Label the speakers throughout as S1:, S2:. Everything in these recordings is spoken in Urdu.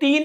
S1: 3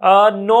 S1: 9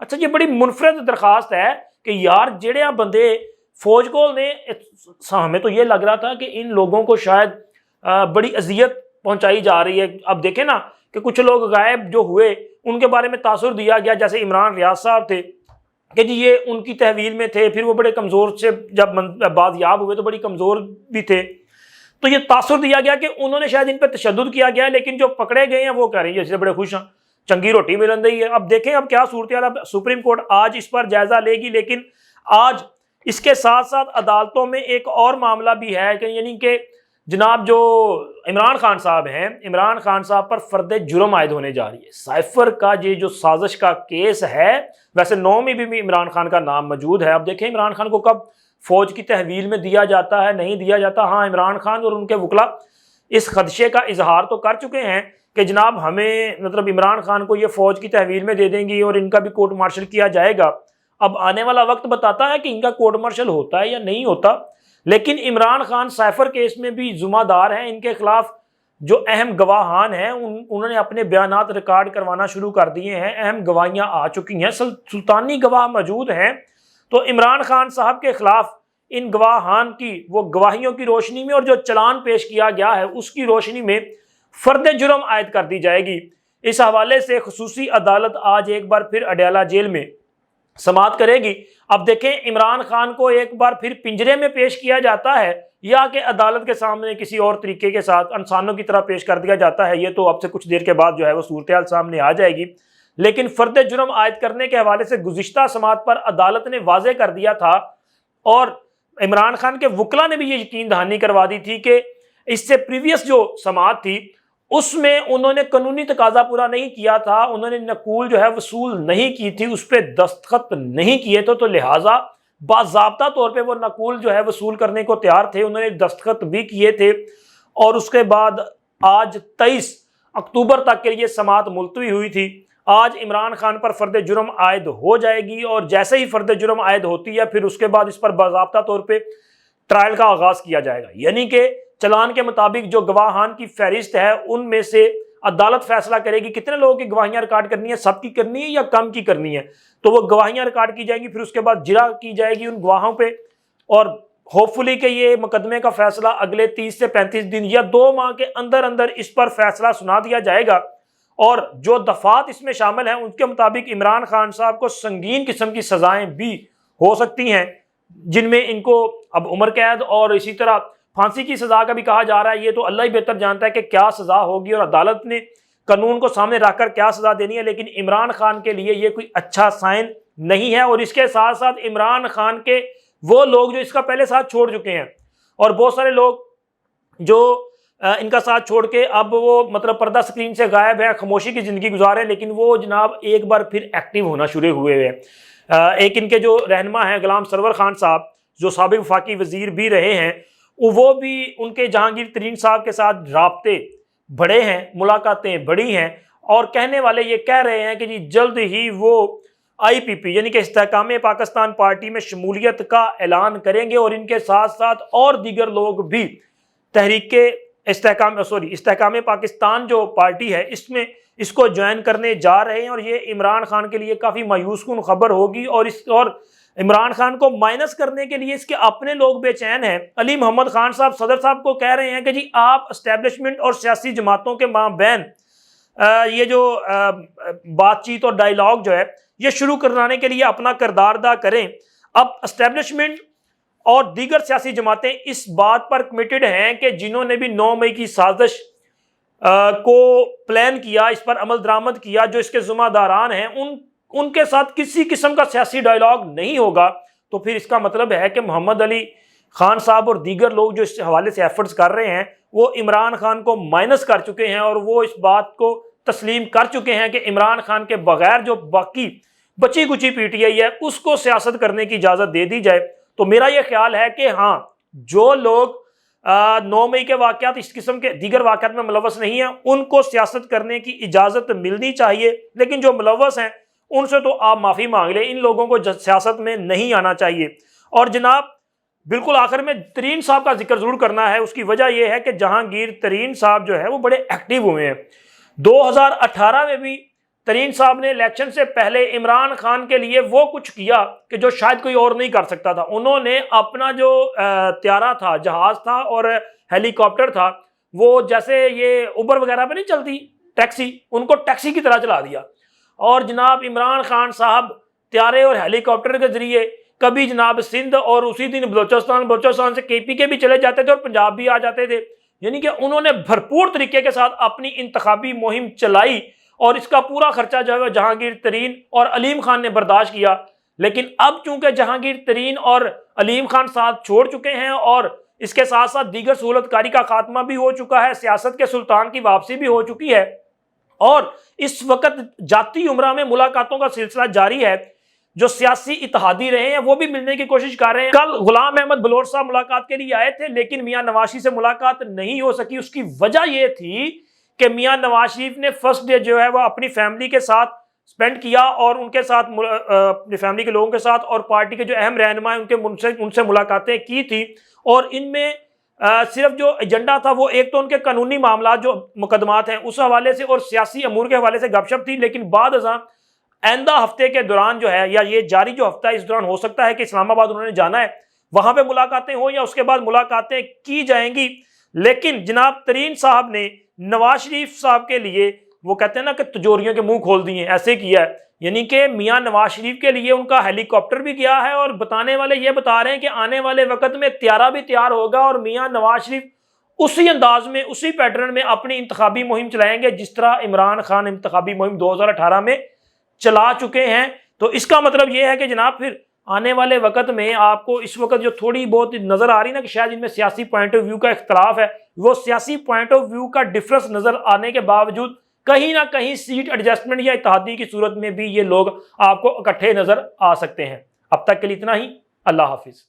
S1: اچھا یہ بڑی منفرد درخواست ہے کہ یار جڑے بندے فوج کو نے، ہمیں تو یہ لگ رہا تھا کہ ان لوگوں کو شاید بڑی اذیت پہنچائی جا رہی ہے. اب دیکھیں نا کہ کچھ لوگ غائب جو ہوئے ان کے بارے میں تاثر دیا گیا، جیسے عمران ریاض صاحب تھے کہ جی یہ ان کی تحویل میں تھے، پھر وہ بڑے کمزور سے جب بازیاب ہوئے تو بڑی کمزور بھی تھے، تو یہ تاثر دیا گیا کہ انہوں نے شاید ان پہ تشدد کیا گیا، لیکن جو پکڑے گئے ہیں وہ کہہ رہے ہیں جیسے بڑے خوش ہیں، چنگی روٹی ملن رہی ہے. اب دیکھیں اب کیا صورتحال. اب سپریم کورٹ آج اس پر جائزہ لے گی، لیکن آج اس کے ساتھ ساتھ عدالتوں میں ایک اور معاملہ بھی ہے کہ یعنی کہ جناب جو عمران خان صاحب ہیں، عمران خان صاحب پر فرد جرم عائد ہونے جا رہی ہے. سائفر کا یہ جو سازش کا کیس ہے، ویسے 9 میں بھی عمران خان کا نام موجود ہے. اب دیکھیں عمران خان کو کب فوج کی تحویل میں دیا جاتا ہے، نہیں دیا جاتا. ہاں عمران خان اور ان کے وکلا اس خدشے کا اظہار تو کر چکے ہیں کہ جناب ہمیں مطلب عمران خان کو یہ فوج کی تحویل میں دے دیں گی اور ان کا بھی کورٹ مارشل کیا جائے گا. اب آنے والا وقت بتاتا ہے کہ ان کا کورٹ مارشل ہوتا ہے یا نہیں ہوتا، لیکن عمران خان سائفر کیس میں بھی ذمہ دار ہیں. ان کے خلاف جو اہم گواہان ہیں انہوں نے اپنے بیانات ریکارڈ کروانا شروع کر دیے ہیں، اہم گواہیاں آ چکی ہیں، سلطانی گواہ موجود ہیں. تو عمران خان صاحب کے خلاف ان گواہان کی وہ گواہیوں کی روشنی میں اور جو چلان پیش کیا گیا ہے اس کی روشنی میں فرد جرم عائد کر دی جائے گی. اس حوالے سے خصوصی عدالت آج ایک بار پھر اڈیالہ جیل میں سماعت کرے گی. اب دیکھیں عمران خان کو ایک بار پھر پنجرے میں پیش کیا جاتا ہے یا کہ عدالت کے سامنے کسی اور طریقے کے ساتھ انسانوں کی طرح پیش کر دیا جاتا ہے، یہ تو اب سے کچھ دیر کے بعد جو ہے وہ صورتحال سامنے آ جائے گی. لیکن فرد جرم عائد کرنے کے حوالے سے گزشتہ سماعت پر عدالت نے واضح کر دیا تھا اور عمران خان کے وکلا نے بھی یہ یقین دہانی کروا دی تھی کہ اس سے پریویس جو سماعت تھی اس میں انہوں نے قانونی تقاضا پورا نہیں کیا تھا، انہوں نے نقول جو ہے وصول نہیں کی تھی، اس پہ دستخط نہیں کیے تھے، تو لہٰذا باضابطہ طور پہ وہ نقول جو ہے وصول کرنے کو تیار تھے، انہوں نے دستخط بھی کیے تھے. اور اس کے بعد آج 23 اکتوبر تک کے لیے سماعت ملتوی ہوئی تھی. آج عمران خان پر فرد جرم عائد ہو جائے گی اور جیسے ہی فرد جرم عائد ہوتی ہے پھر اس کے بعد اس پر باضابطہ طور پہ ٹرائل کا آغاز کیا جائے گا. یعنی کہ چلان کے مطابق جو گواہان کی فہرست ہے ان میں سے عدالت فیصلہ کرے گی کتنے لوگوں کی گواہیاں ریکارڈ کرنی ہے، سب کی کرنی ہے یا کم کی کرنی ہے. تو وہ گواہیاں ریکارڈ کی جائیں گی، پھر اس کے بعد جرا کی جائے گی ان گواہوں پہ، اور ہوپ فلی کہ یہ مقدمے کا فیصلہ اگلے 30 سے 35 دن یا 2 ماہ کے اندر اندر اس پر فیصلہ سنا دیا جائے گا. اور جو دفعات اس میں شامل ہیں ان کے مطابق عمران خان صاحب کو سنگین قسم کی سزائیں بھی ہو سکتی ہیں، جن میں ان کو اب عمر قید اور اسی طرح پھانسی کی سزا کا بھی کہا جا رہا ہے. یہ تو اللہ ہی بہتر جانتا ہے کہ کیا سزا ہوگی اور عدالت نے قانون کو سامنے رکھ کر کیا سزا دینی ہے، لیکن عمران خان کے لیے یہ کوئی اچھا سائن نہیں ہے. اور اس کے ساتھ ساتھ عمران خان کے وہ لوگ جو اس کا پہلے ساتھ چھوڑ چکے ہیں اور بہت سارے لوگ جو ان کا ساتھ چھوڑ کے اب وہ مطلب پردہ سکرین سے غائب ہے، خاموشی کی زندگی گزارے، لیکن وہ جناب ایک بار پھر ایکٹیو ہونا شروع ہوئے ہیں. ایک ان کے جو رہنما ہیں غلام سرور خان صاحب جو سابق وفاقی وزیر بھی رہے ہیں، وہ بھی ان کے جہانگیر ترین صاحب کے ساتھ رابطے بڑے ہیں، ملاقاتیں بڑی ہیں، اور کہنے والے یہ کہہ رہے ہیں کہ جی جلد ہی وہ IPP یعنی کہ استحکام پاکستان پارٹی میں شمولیت کا اعلان کریں گے، اور ان کے ساتھ ساتھ اور دیگر لوگ بھی تحریک استحکام پاکستان جو پارٹی ہے اس کو جوائن کرنے جا رہے ہیں. اور یہ عمران خان کے لیے کافی مایوس کن خبر ہوگی، اور عمران خان کو مائنس کرنے کے لیے اس کے اپنے لوگ بے چین ہیں. علی محمد خان صاحب صدر صاحب کو کہہ رہے ہیں کہ جی آپ اسٹیبلشمنٹ اور سیاسی جماعتوں کے مابین یہ جو بات چیت اور ڈائیلاگ جو ہے یہ شروع کرانے کے لیے اپنا کردار ادا کریں. اب اسٹیبلشمنٹ اور دیگر سیاسی جماعتیں اس بات پر کمیٹڈ ہیں کہ جنہوں نے بھی 9 مئی کی سازش کو پلان کیا، اس پر عمل درآمد کیا، جو اس کے ذمہ داران ہیں، ان کے ساتھ کسی قسم کا سیاسی ڈائیلاگ نہیں ہوگا. تو پھر اس کا مطلب ہے کہ محمد علی خان صاحب اور دیگر لوگ جو اس حوالے سے ایفرٹس کر رہے ہیں وہ عمران خان کو مائنس کر چکے ہیں، اور وہ اس بات کو تسلیم کر چکے ہیں کہ عمران خان کے بغیر جو باقی بچی کچی PTI ہے اس کو سیاست کرنے کی اجازت دے دی جائے. تو میرا یہ خیال ہے کہ ہاں جو لوگ 9 مئی کے واقعات اس قسم کے دیگر واقعات میں ملوث نہیں ہیں ان کو سیاست کرنے کی اجازت ملنی چاہیے، لیکن جو ملوث ہیں ان سے تو آپ معافی مانگ لیں، ان لوگوں کو سیاست میں نہیں آنا چاہیے. اور جناب بالکل آخر میں ترین صاحب کا ذکر ضرور کرنا ہے، اس کی وجہ یہ ہے کہ جہانگیر ترین صاحب جو ہے وہ بڑے ایکٹیو ہوئے ہیں. 2018 میں بھی ترین صاحب نے الیکشن سے پہلے عمران خان کے لیے وہ کچھ کیا کہ جو شاید کوئی اور نہیں کر سکتا تھا. انہوں نے اپنا جو طیارہ تھا، جہاز تھا اور ہیلی کاپٹر تھا، وہ جیسے یہ اوبر وغیرہ پہ نہیں چلتی ٹیکسی، ان کو ٹیکسی کی طرح چلا دیا. اور جناب عمران خان صاحب طیارے اور ہیلی کاپٹر کے ذریعے کبھی جناب سندھ اور اسی دن بلوچستان سے کے پی کے بھی چلے جاتے تھے اور پنجاب بھی آ جاتے تھے. یعنی کہ انہوں نے بھرپور طریقے کے ساتھ اپنی انتخابی مہم چلائی اور اس کا پورا خرچہ جو ہے جہانگیر ترین اور علیم خان نے برداشت کیا. لیکن اب چونکہ جہانگیر ترین اور علیم خان ساتھ چھوڑ چکے ہیں اور اس کے ساتھ ساتھ دیگر سہولت کاری کا خاتمہ بھی ہو چکا ہے، سیاست کے سلطان کی واپسی بھی ہو چکی ہے، اور اس وقت جاتی عمرہ میں ملاقاتوں کا سلسلہ جاری ہے. جو سیاسی اتحادی رہے ہیں وہ بھی ملنے کی کوشش کر رہے ہیں. کل غلام احمد بلوچ صاحب ملاقات کے لیے آئے تھے لیکن میاں نواز شریف سے ملاقات نہیں ہو سکی. اس کی وجہ یہ تھی کہ میاں نواز شریف نے فرسٹ ڈے جو ہے وہ اپنی فیملی کے ساتھ سپینڈ کیا اور ان کے ساتھ اپنی فیملی کے لوگوں کے ساتھ اور پارٹی کے جو اہم رہنما ہیں ان سے ملاقاتیں کی تھی. اور ان میں صرف جو ایجنڈا تھا وہ ایک تو ان کے قانونی معاملات جو مقدمات ہیں اس حوالے سے اور سیاسی امور کے حوالے سے گپ شپ تھی. لیکن بعد ازاں آئندہ ہفتے کے دوران جو ہے یا یہ جاری جو ہفتہ ہے اس دوران ہو سکتا ہے کہ اسلام آباد انہوں نے جانا ہے، وہاں پہ ملاقاتیں ہوں یا اس کے بعد ملاقاتیں کی جائیں گی. لیکن جناب ترین صاحب نے نواز شریف صاحب کے لیے وہ کہتے ہیں نا کہ تجوریوں کے منہ کھول دیے، ایسے کیا ہے. یعنی کہ میاں نواز شریف کے لیے ان کا ہیلی کاپٹر بھی گیا ہے اور بتانے والے یہ بتا رہے ہیں کہ آنے والے وقت میں طیارہ بھی تیار ہوگا اور میاں نواز شریف اسی انداز میں اسی پیٹرن میں اپنی انتخابی مہم چلائیں گے جس طرح عمران خان انتخابی مہم 2018 میں چلا چکے ہیں. تو اس کا مطلب یہ ہے کہ جناب پھر آنے والے وقت میں آپ کو اس وقت جو تھوڑی بہت نظر آ رہی نا کہ شاید ان میں سیاسی پوائنٹ آف ویو کا اختلاف ہے، وہ سیاسی پوائنٹ آف ویو کا ڈفرنس نظر آنے کے باوجود کہیں نہ کہیں سیٹ ایڈجسٹمنٹ یا اتحادی کی صورت میں بھی یہ لوگ آپ کو اکٹھے نظر آ سکتے ہیں. اب تک کے لیے اتنا ہی. اللہ حافظ.